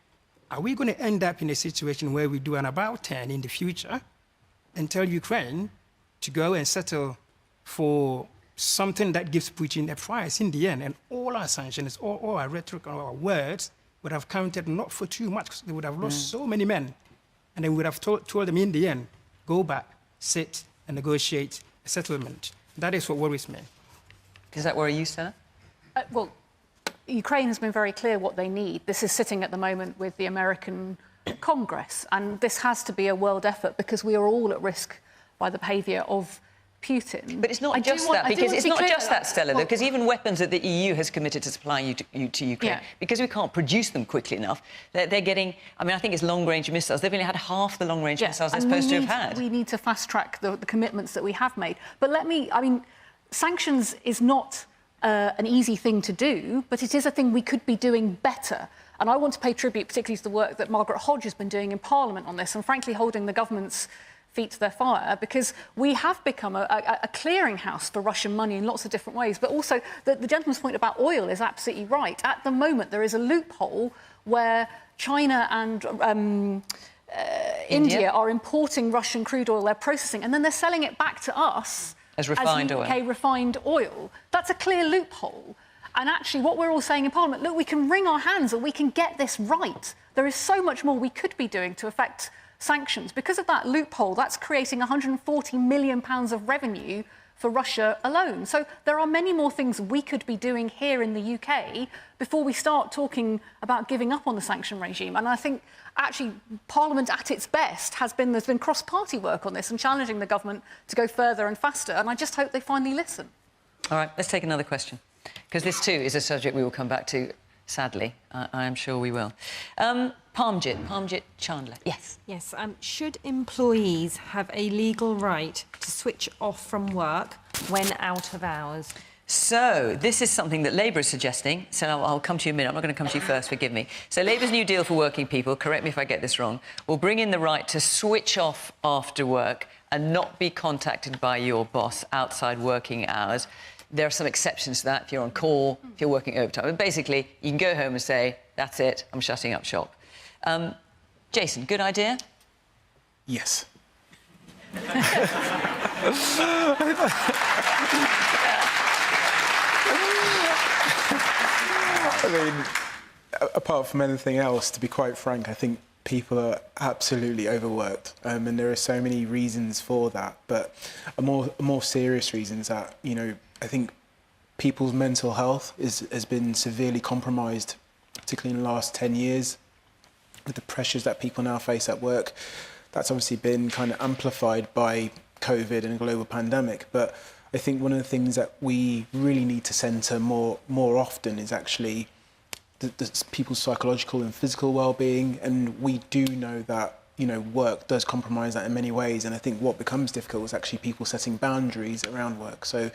are we going to end up in a situation where we do an about turn in the future and tell Ukraine to go and settle for something that gives Putin a price in the end, and all our sanctions, all our rhetoric, all our words would have counted not for too much, because they would have lost so many men, and then we would have told them in the end, go back, sit and negotiate a settlement. That is what worries me. Does that worry you, Stella? Well, Ukraine has been very clear what they need. This is sitting at the moment with the American Congress, and this has to be a world effort because we are all at risk by the behaviour of Putin. But it's not just that, because it's not just that, Stella, though, because even weapons that the EU has committed to supplying to Ukraine, because we can't produce them quickly enough, they're getting, I mean, I think it's long-range missiles. They've only had half the long-range missiles they're supposed to have had. We need to fast-track the commitments that we have made. But I mean, sanctions is not an easy thing to do, but it is a thing we could be doing better. And I want to pay tribute particularly to the work that Margaret Hodge has been doing in Parliament on this, and frankly holding the government's feet to their fire, because we have become a clearinghouse for Russian money in lots of different ways. But also, the gentleman's point about oil is absolutely right. At the moment, there is a loophole where China and India are importing Russian crude oil, they're processing, and then they're selling it back to us as refined UK oil. Refined oil. That's a clear loophole. And actually, what we're all saying in Parliament, look, we can wring our hands and we can get this right. There is so much more we could be doing to affect sanctions. Because of that loophole, that's creating £140 million of revenue for Russia alone. So there are many more things we could be doing here in the UK before we start talking about giving up on the sanction regime. And I think, actually, Parliament at its best there's been cross-party work on this and challenging the government to go further and faster. And I just hope they finally listen. All right, let's take another question, because this, too, is a subject we will come back to, sadly. I am sure we will. Parmjit Chandler. Yes. Yes. Should employees have a legal right to switch off from work when out of hours? So, this is something that Labour is suggesting. So, I'll come to you in a minute. I'm not going to come to you first, forgive me. So, Labour's new deal for working people, correct me if I get this wrong, will bring in the right to switch off after work and not be contacted by your boss outside working hours. There are some exceptions to that, if you're on call, if you're working overtime. But basically, you can go home and say, that's it, I'm shutting up shop. Jason, good idea? Yes. I mean, apart from anything else, to be quite frank, I think people are absolutely overworked, and there are so many reasons for that. But a more serious reason is that, you know, I think people's mental health has been severely compromised particularly in the last 10 years, with the pressures that people now face at work. That's obviously been kind of amplified by COVID and a global pandemic. But I think one of the things that we really need to centre more often is actually the people's psychological and physical well-being. And we do know that, you know, work does compromise that in many ways. And I think what becomes difficult is actually people setting boundaries around work. So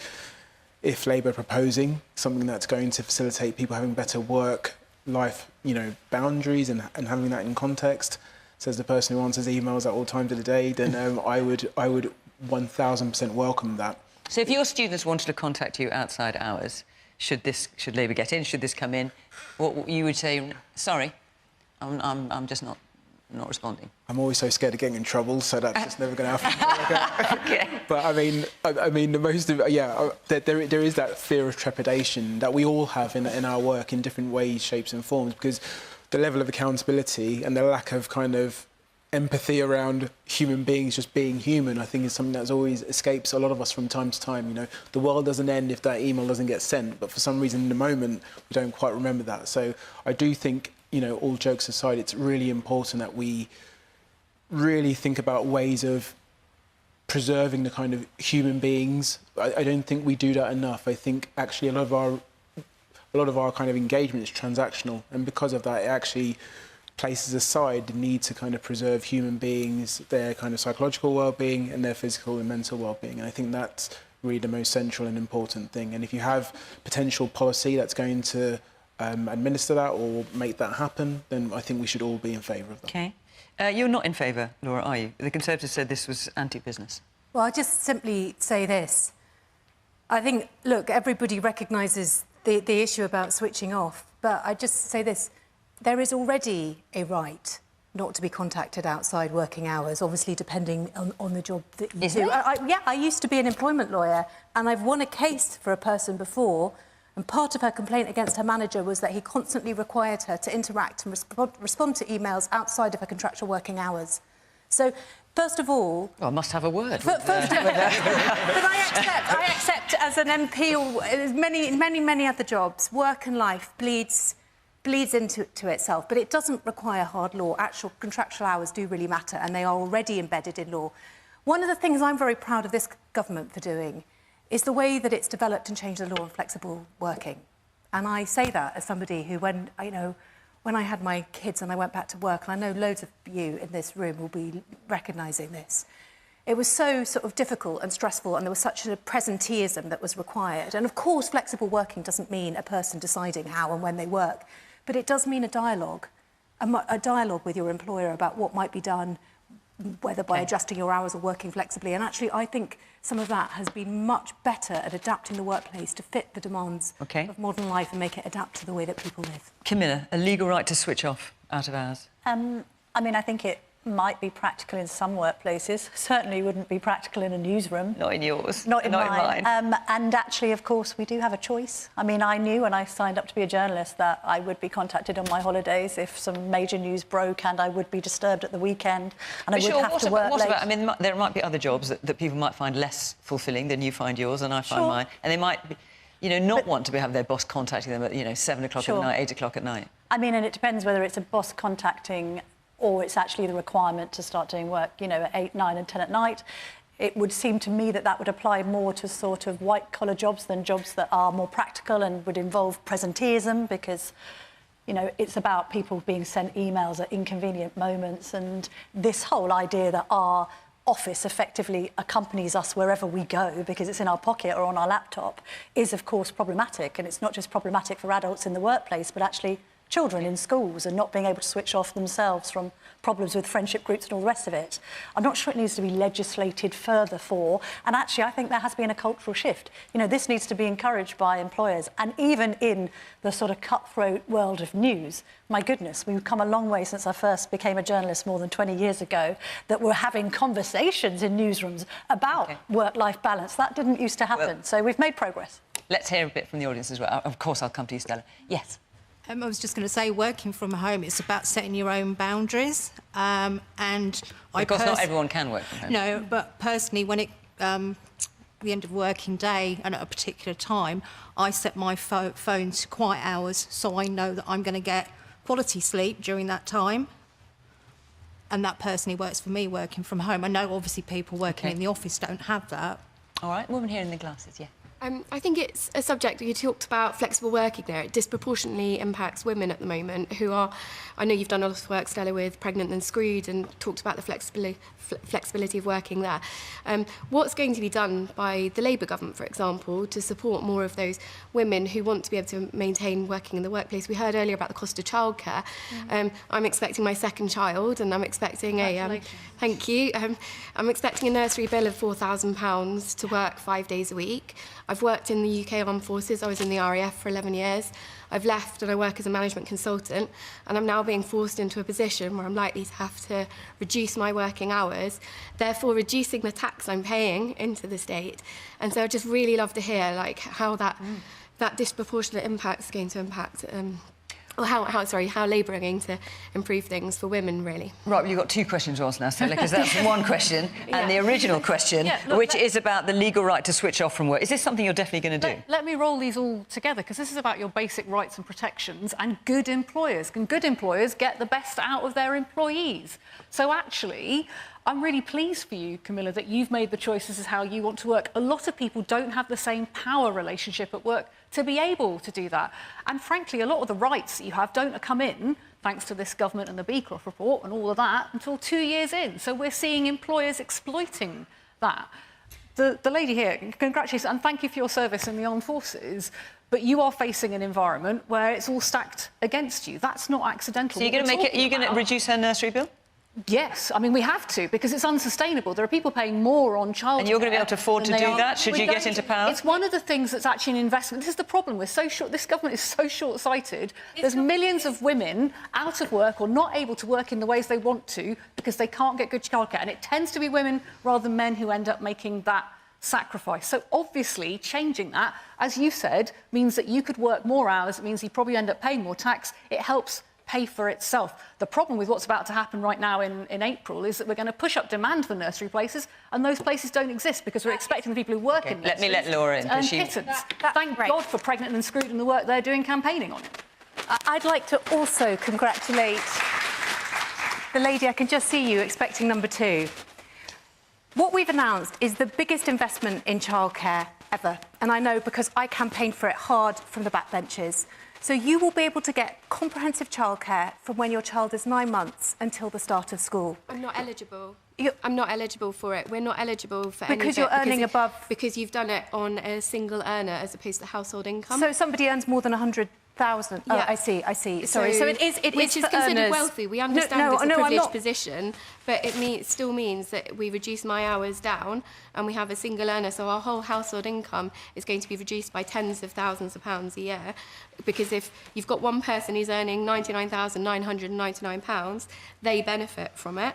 if Labour are proposing something that's going to facilitate people having better work-life, you know, boundaries and having that in context, says the person who answers emails at all times of the day, then I would 1000% welcome that. So if your students wanted to contact you outside hours, should Labour get in? Should this come in? What you would say? Sorry, I'm just not responding. I'm always so scared of getting in trouble, so that's just never going to happen. Okay. But I mean, the most of there is that fear of trepidation that we all have in our work in different ways, shapes, and forms, because the level of accountability and the lack of kind of empathy around human beings just being human, I think, is something that's always escapes a lot of us from time to time. You know, the world doesn't end if that email doesn't get sent, but for some reason in the moment we don't quite remember that. So I do think, you know, all jokes aside, it's really important that we really think about ways of preserving the kind of human beings. I don't think we do that enough. I think actually a lot of our kind of engagement is transactional, and because of that, it actually places aside the need to kind of preserve human beings, their kind of psychological well-being and their physical and mental well-being. And I think that's really the most central and important thing. And if you have potential policy that's going to administer that or make that happen, then I think we should all be in favour of that. Okay. You're not in favour, Laura, are you? The Conservatives said this was anti-business. Well, I'll just simply say this. I think, look, everybody recognises the issue about switching off, but I just say this. There is already a right not to be contacted outside working hours, obviously depending on the job that you do. I used to be an employment lawyer, and I've won a case for a person before, and part of her complaint against her manager was that he constantly required her to interact and respond to emails outside of her contractual working hours. So, first of all... Well, I must have a word. But I accept as an MP or as many other jobs, work and life bleeds into itself, but it doesn't require hard law. Actual contractual hours do really matter, and they are already embedded in law. One of the things I'm very proud of this government for doing is the way that it's developed and changed the law on flexible working. And I say that as somebody who, when I had my kids and I went back to work, and I know loads of you in this room will be recognising this, it was so sort of difficult and stressful, and there was such a presenteeism that was required. And of course, flexible working doesn't mean a person deciding how and when they work, but it does mean a dialogue with your employer about what might be done, whether by adjusting your hours or working flexibly. And actually, I think some of that has been much better at adapting the workplace to fit the demands of modern life and make it adapt to the way that people live. Camilla, a legal right to switch off out of hours? I mean, I think it might be practical in some workplaces. Certainly wouldn't be practical in a newsroom. Not in yours. Not in mine. mine. And actually, of course, we do have a choice. I mean, I knew when I signed up to be a journalist that I would be contacted on my holidays if some major news broke, and I would be disturbed at the weekend, and I would have to work late. I mean, there might be other jobs that people might find less fulfilling than you find yours and I find mine, and they might, not want to have their boss contacting them at 7 o'clock at night, 8 o'clock at night. I mean, and it depends whether it's a boss contacting or it's actually the requirement to start doing work, at 8, 9 and 10 at night. It would seem to me that would apply more to sort of white-collar jobs than jobs that are more practical and would involve presenteeism, because, it's about people being sent emails at inconvenient moments, and this whole idea that our office effectively accompanies us wherever we go because it's in our pocket or on our laptop is, of course, problematic. And it's not just problematic for adults in the workplace, but actually children in schools and not being able to switch off themselves from problems with friendship groups and all the rest of it. I'm not sure it needs to be legislated further for, and actually I think there has been a cultural shift. This needs to be encouraged by employers, and even in the sort of cutthroat world of news, my goodness, we've come a long way since I first became a journalist more than 20 years ago, that we're having conversations in newsrooms about work-life balance. That didn't used to happen, so we've made progress. Let's hear a bit from the audience as well. Of course, I'll come to you, Stella. Yes. I was just going to say, working from home, it's about setting your own boundaries. Of course, not everyone can work from home. No, but personally, when it the end of working day and at a particular time, I set my phone to quiet hours so I know that I'm going to get quality sleep during that time. And that personally works for me working from home. I know obviously people working in the office don't have that. All right, woman here in the glasses, yeah. I think it's a subject, you talked about flexible working there. It disproportionately impacts women at the moment who are, I know you've done a lot of work, Stella, with Pregnant and Screwed and talked about the flexibility of working there. What's going to be done by the Labour government, for example, to support more of those women who want to be able to maintain working in the workplace? We heard earlier about the cost of childcare. I'm expecting my second child and I'm expecting thank you. I'm expecting a nursery bill of £4,000 to work 5 days a week. I've worked in the UK Armed Forces. I was in the RAF for 11 years. I've left and I work as a management consultant, and I'm now being forced into a position where I'm likely to have to reduce my working hours, therefore reducing the tax I'm paying into the state. And so I'd just really love to hear like how that disproportionate impact is going to impact or how Labour are going to improve things for women, really. Right, well, you've got two questions to ask now, Stella, because that's one question, and the original question, which is about the legal right to switch off from work. Is this something you're definitely going to do? Let me roll these all together, because this is about your basic rights and protections and good employers. Can good employers get the best out of their employees? So actually, I'm really pleased for you, Camilla, that you've made the choices as how you want to work. A lot of people don't have the same power relationship at work to be able to do that. And frankly, a lot of the rights that you have don't come in, thanks to this government and the Beecroft report and all of that, until 2 years in. So we're seeing employers exploiting that. The lady here, congratulations, and thank you for your service in the armed forces, but you are facing an environment where it's all stacked against you. That's not accidental. So you're going to reduce her nursery bill? Yes, I mean, we have to, because it's unsustainable. There are people paying more on childcare. And you're going to be able to afford to do that, should you get into power? It's one of the things that's actually an investment. This is the problem. This government is so short-sighted. There's millions of women out of work or not able to work in the ways they want to because they can't get good childcare. And it tends to be women rather than men who end up making that sacrifice. So obviously changing that, as you said, means that you could work more hours. It means you probably end up paying more tax. It helps pay for itself. The problem with what's about to happen right now in April is that we're going to push up demand for nursery places, and those places don't exist because we're expecting the people who work in nurseries let me let Laura in, to earn pittance. Thank God for Pregnant and Screwed and the work they're doing campaigning on it. I'd like to also congratulate the lady. I can just see you expecting number 2. What we've announced is the biggest investment in childcare ever, and I know because I campaigned for it hard from the backbenches. So you will be able to get comprehensive childcare from when your child is 9 months until the start of school. I'm not eligible. I'm not eligible for it. We're not eligible for any because you're earning above. Because you've done it on a single earner as opposed to household income. So somebody earns more than 100,000. Oh, Yeah. I see. Sorry. So it is which is for considered earners. wealthy. We understand it's a privileged position, but it still means that we reduce my hours down and we have a single earner. So our whole household income is going to be reduced by tens of thousands of pounds a year. Because if you've got one person who's earning £99,999, they benefit from it.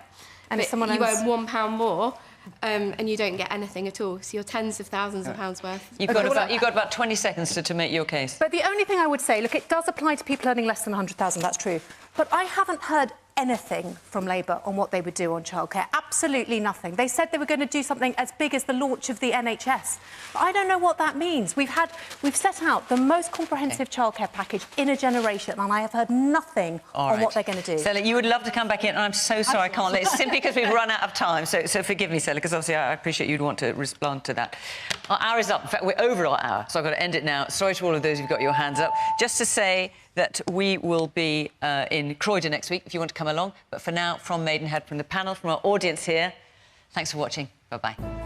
And but if someone you else... earn £1 more, and you don't get anything at all. So you're tens of thousands of pounds worth. You've got about 20 seconds to make your case. But the only thing I would say, look, it does apply to people earning less than 100,000, that's true. But I haven't heard anything from Labour on what they would do on childcare. Absolutely nothing. They said they were going to do something as big as the launch of the NHS. But I don't know what that means. We've set out the most comprehensive childcare package in a generation, and I have heard nothing on what they're going to do. Stella, you would love to come back in, and I'm so sorry I can't. It's simply because we've run out of time. So forgive me, Stella, because obviously I appreciate you'd want to respond to that. Our hour is up. In fact, we're over our hour, so I've got to end it now. Sorry to all of those who've got your hands up. Just to say that we will be in Croydon next week if you want to come along. But for now, from Maidenhead, from the panel, from our audience here, thanks for watching. Bye-bye.